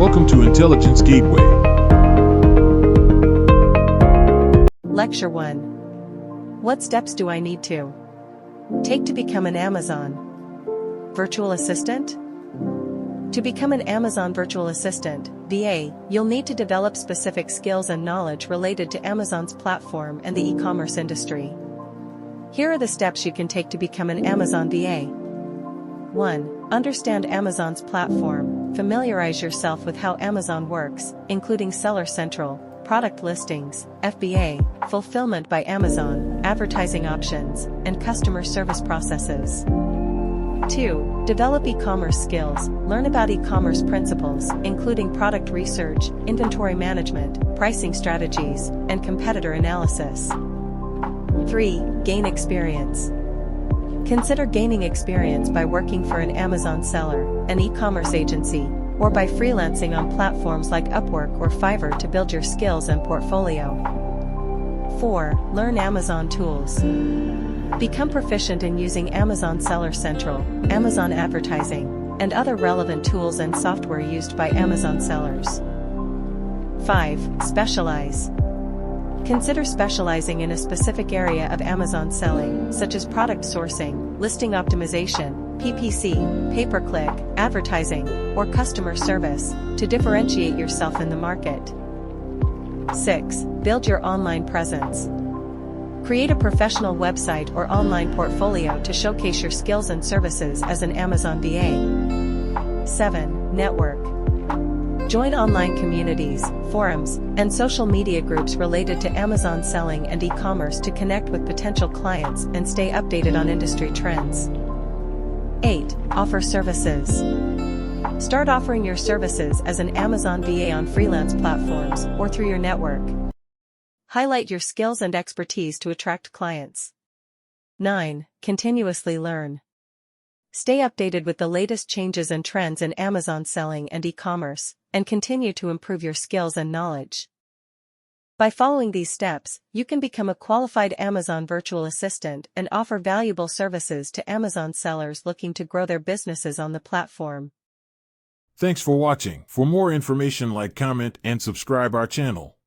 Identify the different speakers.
Speaker 1: Welcome to Intelligence Gateway.
Speaker 2: Lecture 1. What steps do I need to take to become an Amazon virtual assistant? To become an Amazon virtual assistant, VA, you'll need to develop specific skills and knowledge related to Amazon's platform and the e-commerce industry. Here are the steps you can take to become an Amazon VA. 1. Understand Amazon's platform. Familiarize yourself with how Amazon works, including Seller Central, product listings, FBA, fulfillment by Amazon, advertising options, and customer service processes. 2. Develop e-commerce skills. Learn about e-commerce principles, including product research, inventory management, pricing strategies, and competitor analysis. 3. Gain experience. Consider gaining experience by working for an Amazon seller, an e-commerce agency, or by freelancing on platforms like Upwork or Fiverr to build your skills and portfolio. 4. Learn Amazon tools. Become proficient in using Amazon Seller Central, Amazon Advertising, and other relevant tools and software used by Amazon sellers. 5. Specialize. Consider specializing in a specific area of Amazon selling, such as product sourcing, listing optimization, PPC, pay-per-click, advertising, or customer service, to differentiate yourself in the market. 6. Build your online presence. Create a professional website or online portfolio to showcase your skills and services as an Amazon VA. 7. Network. Join online communities, forums, and social media groups related to Amazon selling and e-commerce to connect with potential clients and stay updated on industry trends. 8. Offer services. Start offering your services as an Amazon VA on freelance platforms or through your network. Highlight your skills and expertise to attract clients. 9. Continuously learn. Stay updated with the latest changes and trends in Amazon selling and e-commerce, and continue to improve your skills and knowledge. By following these steps, you can become a qualified Amazon virtual assistant and offer valuable services to Amazon sellers looking to grow their businesses on the platform.
Speaker 1: Thanks for watching. For more information, like, comment, and subscribe our channel.